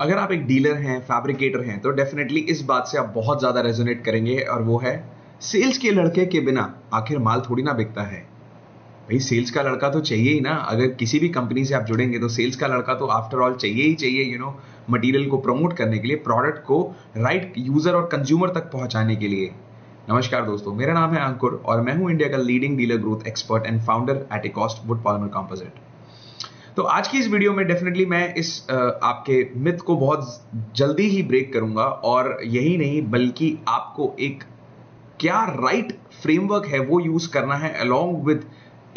अगर आप एक डीलर हैं, फैब्रिकेटर हैं, तो डेफिनेटली इस बात से आप बहुत ज़्यादा रेजोनेट करेंगे और वो है सेल्स के लड़के के बिना आखिर माल थोड़ी ना बिकता है। भाई सेल्स का लड़का तो चाहिए ही ना। अगर किसी भी कंपनी से आप जुड़ेंगे तो सेल्स का लड़का तो आफ्टर ऑल चाहिए ही चाहिए, मटेरियल को प्रमोट करने के लिए, प्रोडक्ट को राइट यूजर और कंज्यूमर तक पहुंचाने के लिए। नमस्कार दोस्तों, मेरा नाम है अंकुर और मैं हूं इंडिया का leading dealer growth expert and founder at A cost would polymer composite. तो आज की इस वीडियो में डेफिनेटली मैं इस आपके मिथ को बहुत जल्दी ही ब्रेक करूंगा, और यही नहीं बल्कि आपको एक क्या राइट फ्रेमवर्क है वो यूज करना है अलोंग विद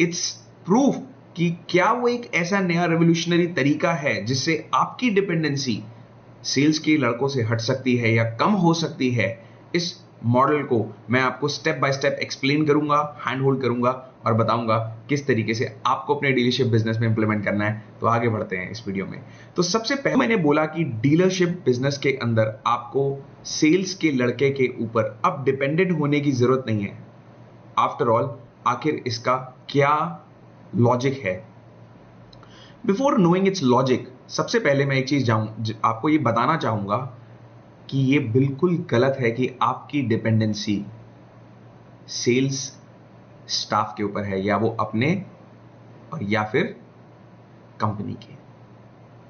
इट्स प्रूफ कि क्या वो एक ऐसा नया रेवोल्यूशनरी तरीका है जिससे आपकी डिपेंडेंसी सेल्स के लड़कों से हट सकती है या कम हो सकती है। इस मॉडल को मैं आपको स्टेप बाय स्टेप एक्सप्लेन करूंगा, हैंड होल्ड करूंगा और बताऊंगा किस तरीके से आपको अपने डीलरशिप बिजनेस में इंप्लीमेंट करना है। तो आगे बढ़ते हैं इस वीडियो में। तो सबसे पहले मैंने बोला कि डीलरशिप बिजनेस के अंदर आपको सेल्स के लड़के के ऊपर अब डिपेंडेंट होने की जरूरत नहीं है। आफ्टर ऑल आखिर इसका क्या लॉजिक है? बिफोर नोइंग इट्स लॉजिक, सबसे पहले मैं एक चीज आपको ये बताना चाहूंगा कि ये बिल्कुल गलत है कि आपकी डिपेंडेंसी सेल्स स्टाफ के ऊपर है, या वो अपने और या फिर कंपनी के।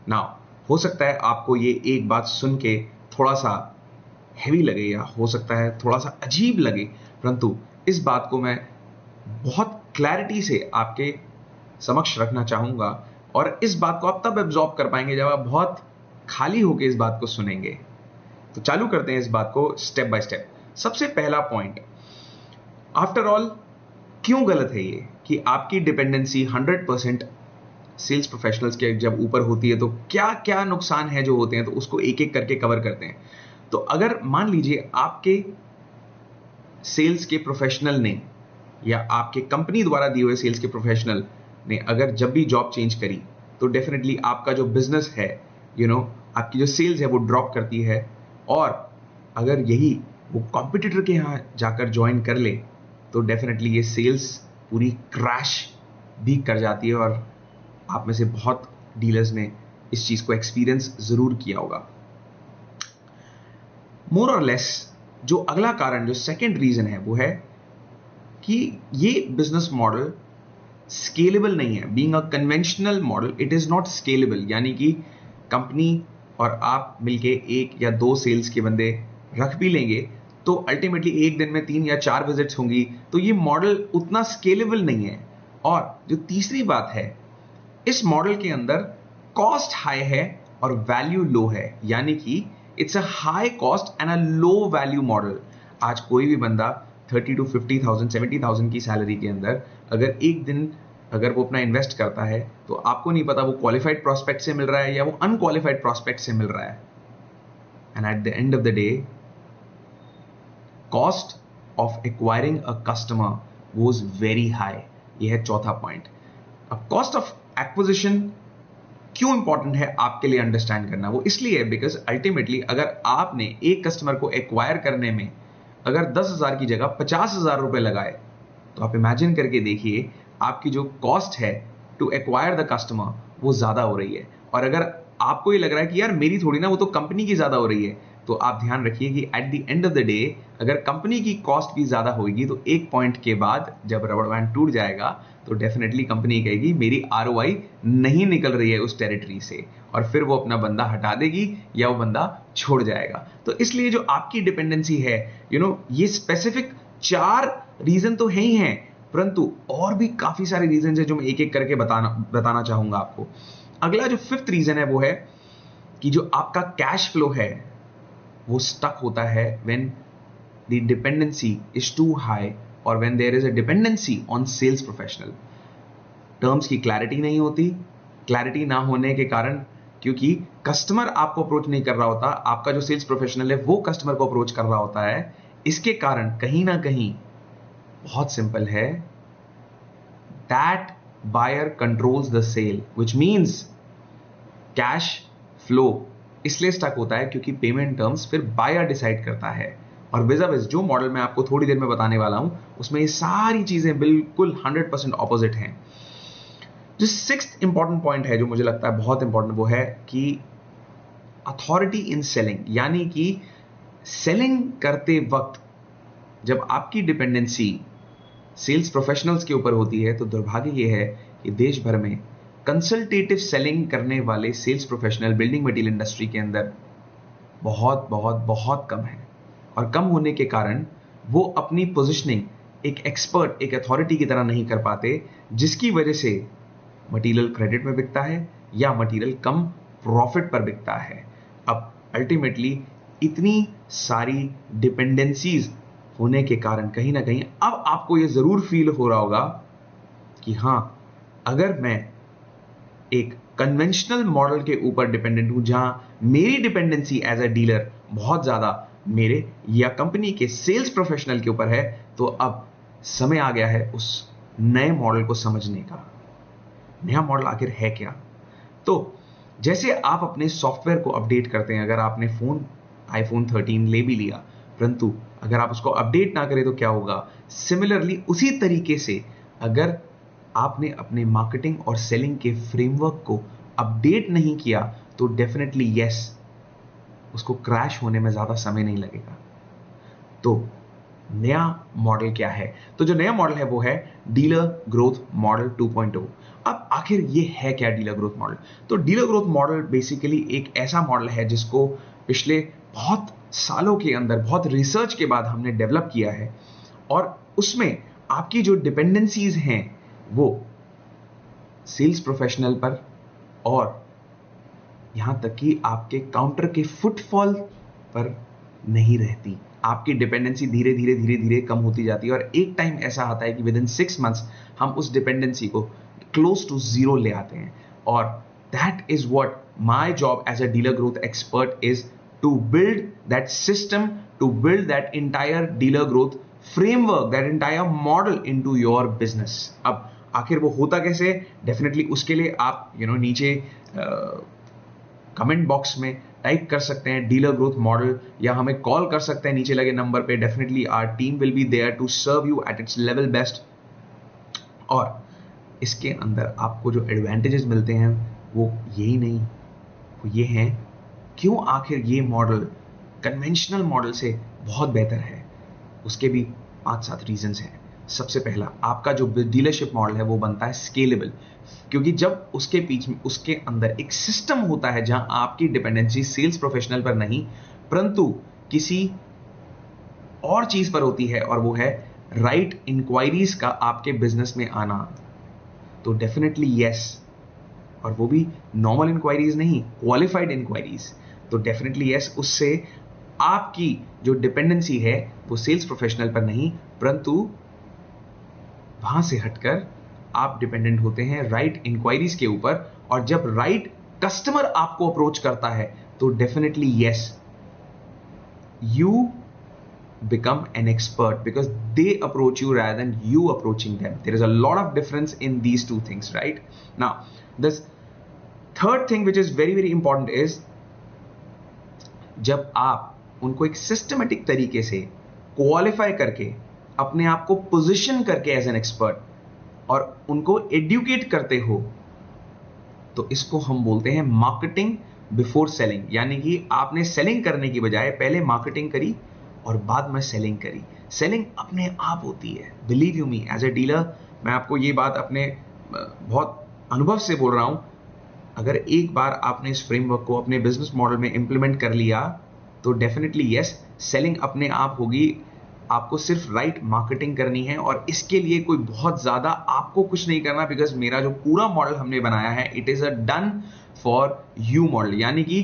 नाउ हो सकता है आपको ये एक बात सुन के थोड़ा सा हैवी लगे या हो सकता है थोड़ा सा अजीब लगे, परंतु इस बात को मैं बहुत क्लैरिटी से आपके समक्ष रखना चाहूंगा, और इस बात को आप तब एब्जॉर्ब कर पाएंगे जब आप बहुत खाली होकर इस बात को सुनेंगे। तो चालू करते हैं इस बात को स्टेप बाय स्टेप। सबसे पहला पॉइंट, आफ्टर ऑल क्यों गलत है ये कि आपकी डिपेंडेंसी 100% सेल्स प्रोफेशनल्स के जब ऊपर होती है तो क्या क्या नुकसान है जो होते हैं, तो उसको एक एक करके कवर करते हैं। तो अगर मान लीजिए आपके सेल्स के प्रोफेशनल ने या आपके कंपनी द्वारा दिए हुए सेल्स के प्रोफेशनल ने अगर जब भी जॉब चेंज करी, तो डेफिनेटली आपका जो बिजनेस है, आपकी जो सेल्स है वो ड्रॉप करती है। और अगर यही वो कॉम्पिटिटर के यहाँ जाकर ज्वाइन कर ले तो डेफिनेटली ये सेल्स पूरी क्रैश भी कर जाती है, और आप में से बहुत डीलर्स ने इस चीज को एक्सपीरियंस जरूर किया होगा। मोर और लेस जो अगला कारण, जो सेकंड रीजन है, वो है कि ये बिजनेस मॉडल स्केलेबल नहीं है। Being a conventional model, it is not scalable. यानी कि कंपनी और आप मिलके एक या दो सेल्स के बंदे रख भी लेंगे तो अल्टीमेटली एक दिन में 3 या 4 विजिट्स होंगी, तो ये मॉडल उतना स्केलेबल नहीं है। और जो तीसरी बात है, इस मॉडल के अंदर कॉस्ट हाई है और वैल्यू लो है। यानी कि it's a high cost and a low value model. आज कोई भी बंदा 30 to 50,000 70,000 की सैलरी के अंदर अगर एक दिन अगर वो अपना इन्वेस्ट करता है, तो आपको नहीं पता वो क्वालिफाइड प्रोस्पेक्ट से मिल रहा है या वो अनक्वालिफाइड प्रोस्पेक्ट से मिल रहा है। And at the end of the day, cost of acquiring a customer was very high. ये है चौथा पॉइंट। अब कॉस्ट ऑफ एक्विजिशन क्यों इंपॉर्टेंट है आपके लिए अंडरस्टैंड करना? वो इसलिए है बिकॉज अल्टीमेटली अगर आपने एक कस्टमर को एक्वायर करने में अगर 10,000 की जगह 50,000 रुपए लगाए, तो आप इमेजिन करके देखिए आपकी जो कॉस्ट है टू एक्वायर द कस्टमर वो ज्यादा हो रही है। और अगर आपको ये लग रहा है कि यार मेरी थोड़ी ना, वो तो कंपनी की ज्यादा हो रही है, तो आप ध्यान रखिए कि at the end of the day अगर कंपनी की कॉस्ट भी ज्यादा होगी तो एक पॉइंट के बाद जब रबड़ बैंड टूट जाएगा तो डेफिनेटली कंपनी कहेगी मेरी आरओआई नहीं निकल रही है उस टेरिटरी से, और फिर वो अपना बंदा हटा देगी या वो बंदा छोड़ जाएगा। तो इसलिए जो आपकी डिपेंडेंसी है, ये स्पेसिफिक 4 रीजन तो है ही हैं, परंतु और भी काफी सारे रीजन है जो मैं एक एक करके बताना चाहूंगा आपको। अगला जो 5th रीजन है वो है कि जो आपका कैश फ्लो है वो स्टक होता है when the dependency is too high और when there is a dependency on sales professional. Terms की क्लैरिटी नहीं होती। क्लैरिटी ना होने के कारण, क्योंकि कस्टमर आपको अप्रोच नहीं कर रहा होता, आपका जो सेल्स प्रोफेशनल है वो कस्टमर को अप्रोच कर रहा होता है, इसके कारण कहीं ना कहीं बहुत सिंपल है, that buyer controls the sale, which means cash flow इसलिए स्टक होता है क्योंकि पेमेंट टर्म्स फिर बायर डिसाइड करता है। और विज़ जो मॉडल मैं आपको थोड़ी देर में बताने वाला हूं उसमें ये सारी चीजें बिल्कुल 100% ऑपोजिट हैं। जो 6th इंपॉर्टेंट पॉइंट है जो मुझे लगता है बहुत इंपॉर्टेंट, वो है कि अथॉरिटी इन सेलिंग, यानी कि सेलिंग करते वक्त जब आपकी डिपेंडेंसी सेल्स प्रोफेशनल्स के ऊपर होती है तो दुर्भाग्य यह है कि देश भर में कंसल्टेटिव सेलिंग करने वाले sales professional building material industry के अंदर बहुत बहुत बहुत कम है। और कम होने के कारण वो अपनी पोजीशनिंग एक एक्सपर्ट, एक अथॉरिटी की तरह नहीं कर पाते, जिसकी वजह से मटेरियल क्रेडिट में बिकता है या मटेरियल कम प्रॉफिट पर बिकता है। अब अल्टीमेटली इतनी सारी डिपेंडेंसीज होने के कारण कहीं ना कहीं अब आपको यह जरूर फील हो रहा होगा कि हां, अगर मैं एक कन्वेंशनल मॉडल के ऊपर डिपेंडेंट हूं, जहां मेरी डिपेंडेंसी एज अ डीलर बहुत ज्यादा मेरे या कंपनी के सेल्स प्रोफेशनल के ऊपर है, तो अब समय आ गया है उस नए मॉडल को समझने का। नया मॉडल आखिर है क्या? तो जैसे आप अपने सॉफ्टवेयर को अपडेट करते हैं, अगर आपने आईफोन 13 ले भी लिया, परंतु अगर आप उसको अपडेट ना करें तो क्या होगा? सिमिलरली उसी तरीके से अगर आपने अपने मार्केटिंग और सेलिंग के फ्रेमवर्क को अपडेट नहीं किया तो डेफिनेटली यस, उसको क्रैश होने में ज्यादा समय नहीं लगेगा। तो नया मॉडल क्या है? तो जो नया मॉडल है वो है डीलर ग्रोथ मॉडल 2.0। अब आखिर ये है क्या डीलर ग्रोथ मॉडल? तो डीलर ग्रोथ मॉडल बेसिकली एक ऐसा मॉडल है जिसको पिछले बहुत सालों के अंदर, बहुत रिसर्च के बाद हमने डेवलप किया है, और उसमें आपकी जो डिपेंडेंसीज हैं वो सेल्स प्रोफेशनल पर और यहां तक कि आपके काउंटर के फुटफॉल पर नहीं रहती। आपकी डिपेंडेंसी धीरे धीरे धीरे धीरे कम होती जाती है और एक टाइम ऐसा आता है कि विद इन 6 मंथ्स हम उस डिपेंडेंसी को क्लोज टू जीरो ले आते हैं। और that is what my job as a dealer growth expert is, to build that system, to build that entire dealer growth framework, that entire model into your business. अब आखिर वो होता कैसे? Definitely उसके लिए आप नीचे कमेंट बॉक्स में टाइप कर सकते हैं डीलर ग्रोथ मॉडल, या हमें कॉल कर सकते हैं नीचे लगे नंबर पे। Definitely our team will be there to serve you at its level best. और इसके अंदर आपको जो एडवांटेजेस मिलते हैं वो यही नहीं, वो ये हैं क्यों आखिर ये मॉडल कन्वेंशनल मॉडल से बहुत बेहतर है। उसके भी 5-7 रीजंस हैं। सबसे पहला, आपका जो डीलरशिप मॉडल है वो बनता है स्केलेबल, क्योंकि जब उसके पीछे उसके अंदर एक सिस्टम होता है जहां आपकी डिपेंडेंसी सेल्स प्रोफेशनल पर नहीं परंतु किसी और चीज पर होती है, और वो है राइट इंक्वायरीज का आपके बिजनेस में आना। तो डेफिनेटली यस, और वो भी नॉर्मल इंक्वायरीज नहीं, क्वालिफाइड इंक्वायरीज। तो डेफिनेटली यस, उससे आपकी जो डिपेंडेंसी है वो सेल्स प्रोफेशनल पर नहीं परंतु वहां से हटकर आप डिपेंडेंट होते हैं राइट इंक्वायरीज के ऊपर। और जब राइट कस्टमर आपको अप्रोच करता है तो definitely yes, you become an expert because they approach you rather than you approaching them. There is a lot of difference in these two things, right? Now, this third thing which is very very important is जब आप उनको एक systematic तरीके से qualify करके अपने आप को पोजीशन करके एज एन एक्सपर्ट और उनको एडुकेट करते हो, तो इसको हम बोलते हैं मार्केटिंग बिफोर सेलिंग। यानी कि आपने सेलिंग करने की बजाय पहले मार्केटिंग करी और बाद में सेलिंग करी। सेलिंग अपने आप होती है, believe you me, as a dealer मैं आपको ये बात अपने बहुत अनुभव से बोल रहा हूं। अगर एक बार आपने इस फ्रेमवर्क को अपने बिजनेस मॉडल में इंप्लीमेंट कर लिया तो डेफिनेटली यस, सेलिंग अपने आप होगी। आपको सिर्फ राइट मार्केटिंग करनी है और इसके लिए कोई बहुत ज्यादा आपको कुछ नहीं करना, बिकॉज मेरा जो पूरा मॉडल हमने बनाया है it is a done for you model. यानी कि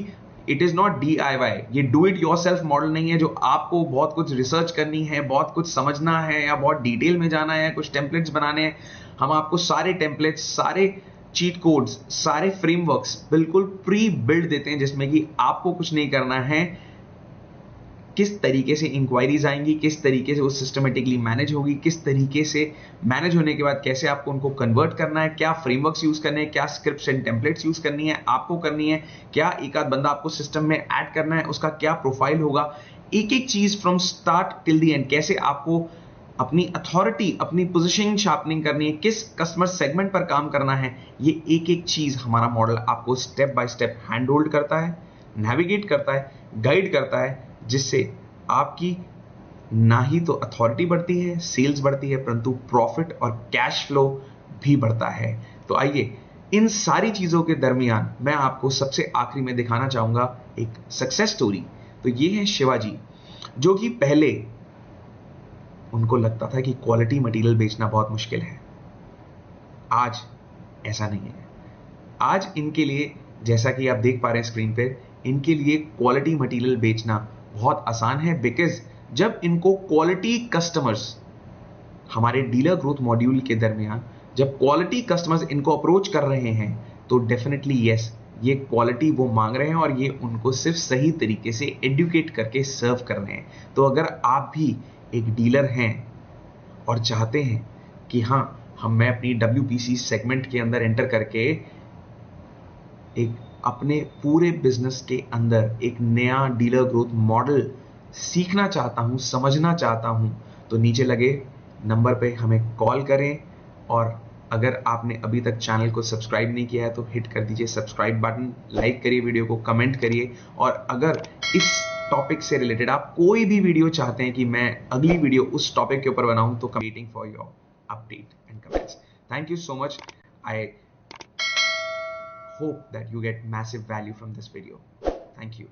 इट इज नॉट DIY, ये डू इट योरसेल्फ मॉडल नहीं है जो आपको बहुत कुछ रिसर्च करनी है, बहुत कुछ समझना है या बहुत डिटेल में जाना है, कुछ टेम्पलेट्स बनाने हैं। हम आपको सारे टेम्पलेट्स, सारे चीट कोड्स, सारे फ्रेमवर्क्स बिल्कुल प्री बिल्ड देते हैं, जिसमें कि आपको कुछ नहीं करना है। किस तरीके से इंक्वायरीज आएंगी, किस तरीके से वो सिस्टमेटिकली मैनेज होगी, किस तरीके से मैनेज होने के बाद कैसे आपको उनको कन्वर्ट करना है, क्या फ्रेमवर्क्स यूज करने हैं, क्या स्क्रिप्ट्स एंड टेम्पलेट्स यूज करनी है आपको करनी है, क्या एक आध बंदा आपको सिस्टम में ऐड करना है, उसका क्या प्रोफाइल होगा, एक एक चीज from start till the end, कैसे आपको अपनी अथॉरिटी, अपनी पोजीशनिंग शार्पनिंग करनी है, किस कस्टमर सेगमेंट पर काम करना है, ये एक एक चीज हमारा मॉडल आपको step by step hand hold करता है। नेविगेट करता है, गाइड करता है, जिससे आपकी ना ही तो अथॉरिटी बढ़ती है, सेल्स बढ़ती है, परंतु प्रॉफिट और कैश फ्लो भी बढ़ता है। तो आइए इन सारी चीजों के दरमियान मैं आपको सबसे आखिरी में दिखाना चाहूंगा एक सक्सेस स्टोरी। तो ये है शिवाजी, जो कि पहले उनको लगता था कि क्वालिटी मटेरियल बेचना बहुत मुश्किल है। आज ऐसा नहीं है। आज इनके लिए, जैसा कि आप देख पा रहे हैं स्क्रीन पे, इनके लिए क्वालिटी मटेरियल बेचना बहुत आसान है, बिकॉज जब इनको क्वालिटी कस्टमर्स, हमारे डीलर ग्रोथ मॉड्यूल के दरमियान जब क्वालिटी कस्टमर्स इनको अप्रोच कर रहे हैं, तो डेफिनेटली यस, ये क्वालिटी वो मांग रहे हैं और ये उनको सिर्फ सही तरीके से एडुकेट करके सर्व कर रहे हैं। तो अगर आप भी एक डीलर हैं और चाहते हैं कि हाँ, मैं अपनी WPC सेगमेंट के अंदर एंटर करके एक अपने पूरे बिजनेस के अंदर एक नया डीलर ग्रोथ मॉडल सीखना चाहता हूं, समझना चाहता हूं, तो नीचे लगे नंबर पे हमें कॉल करें। और अगर आपने अभी तक चैनल को सब्सक्राइब नहीं किया है तो हिट कर दीजिए सब्सक्राइब बटन, लाइक करिए वीडियो को, कमेंट करिए। और अगर इस टॉपिक से रिलेटेड आप कोई भी वीडियो चाहते हैं कि मैं अगली वीडियो उस टॉपिक के ऊपर बनाऊं, तो waiting for your update and comments. Thank you so much. I hope that you get massive value from this video. Thank you.